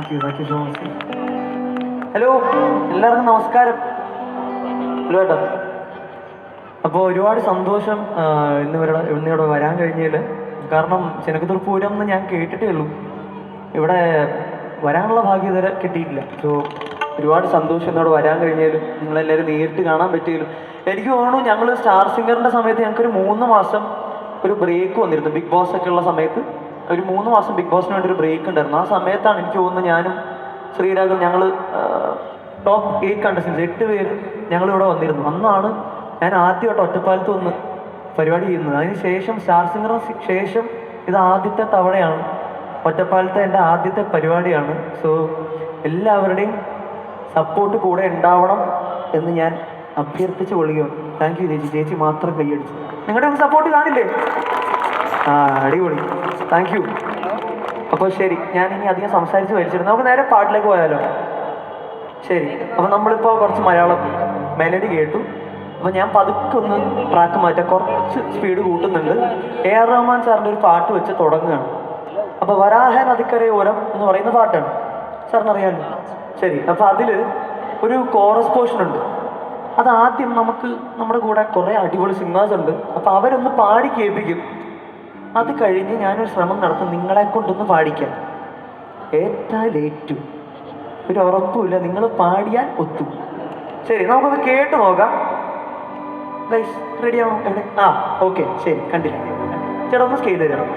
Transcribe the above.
Thank you so much. Hello, എല്ലാവർക്കും നമസ്കാരം. Hello ഏട്ടാ. അപ്പോൾ ഒരുപാട് സന്തോഷം ഇന്നിവിടെ വരാൻ കഴിഞ്ഞതിൽ. കാരണം ചെനക്കത്തൂർ പൂരം എന്ന് ഞാൻ കേട്ടിട്ടേ ഉള്ളൂ, ഇവിടെ വരാനുള്ള ഭാഗ്യം ഇതുവരെ കിട്ടിയിട്ടില്ല. സോ ഒരുപാട് സന്തോഷം ഇന്നിവിടെ വരാൻ കഴിഞ്ഞാലും നിങ്ങളെല്ലാവരും നേരിട്ട് കാണാൻ പറ്റിയാലും. എനിക്ക് തോന്നുന്നു ഞങ്ങൾ സ്റ്റാർ സിംഗറിൻ്റെ സമയത്ത് ഞങ്ങൾക്കൊരു 3 മാസം ഒരു ബ്രേക്ക് വന്നിരുന്നു. ബിഗ് ബോസ് ഒക്കെ ഉള്ള സമയത്ത് ഒരു 3 മാസം ബിഗ് ബോസിന് വേണ്ടി ഒരു ബ്രേക്ക് ഉണ്ടായിരുന്നു. ആ സമയത്താണ് എനിക്ക് തോന്നുന്നത് ഞാനും ശ്രീരാഗും ഞങ്ങൾ ടോപ്പ് 8 കണ്ടസ്റ്റൻസ് 8 പേര് ഞങ്ങളിവിടെ വന്നിരുന്നു. അന്നാണ് ഞാൻ ആദ്യമായിട്ട് ഒറ്റപ്പാലത്ത് വന്ന് പരിപാടി ചെയ്യുന്നത്. അതിന് ശേഷം സ്റ്റാർ സിംഗറിന് ശേഷം ഇത് ആദ്യത്തെ തവണയാണ്, ഒറ്റപ്പാലത്തെ എൻ്റെ ആദ്യത്തെ പരിപാടിയാണ്. സോ എല്ലാവരുടെയും സപ്പോർട്ട് കൂടെ ഉണ്ടാവണം എന്ന് ഞാൻ അഭ്യർത്ഥിച്ച് കൊള്ളുകയാണ്. താങ്ക് യു ചേച്ചി. ചേച്ചി മാത്രം കൈയടിച്ചു. നിങ്ങളുടെ ഒന്ന് സപ്പോർട്ട് കാണില്ലേ? അടിപൊളി, താങ്ക് യു. അപ്പോൾ ശരി, ഞാൻ ഇനി അധികം സംസാരിച്ച് വലിച്ചിരുന്നു. നമുക്ക് നേരെ പാട്ടിലേക്ക് പോയാലോ? ശരി. അപ്പോൾ നമ്മളിപ്പോൾ കുറച്ച് മലയാളം മെലഡി കേട്ടു. അപ്പോൾ ഞാൻ പതുക്കെ ഒന്ന് ട്രാക്ക് മാറ്റാം, കുറച്ച് സ്പീഡ് കൂട്ടുന്നുണ്ട്. AR റഹ്മാൻ സാറിൻ്റെ ഒരു പാട്ട് വെച്ച് തുടങ്ങുകയാണ്. അപ്പോൾ വരാഹ നദിക്കരെ ഓരം എന്ന് പറയുന്ന പാട്ടാണ്, സാറിനറിയാമല്ലോ. ശരി. അപ്പോൾ അതിൽ ഒരു കോറസ് പോർഷൻ ഉണ്ട്. അതാദ്യം നമുക്ക് നമ്മുടെ കൂടെ കുറേ അടിപൊളി സിംഗേഴ്സ് ഉണ്ട്, അപ്പോൾ അവരൊന്ന് പാടി കേൾപ്പിക്കും. അത് കഴിഞ്ഞ് ഞാനൊരു ശ്രമം നടത്തും നിങ്ങളെ കൊണ്ടൊന്ന് പാടിക്കാൻ. ഏറ്റാലേറ്റു, ഒരു ഉറപ്പുമില്ല, നിങ്ങൾ പാടിയാൽ ഒത്തു. ശരി, നമുക്കൊന്ന് കേട്ട് നോക്കാം. ഗൈസ് റെഡിയാണോ? എവിടെ? ഓക്കെ, ശരി. കണ്ടില്ല ചേട്ടാ, ഒന്ന് സ്കെയിൽ തരാം.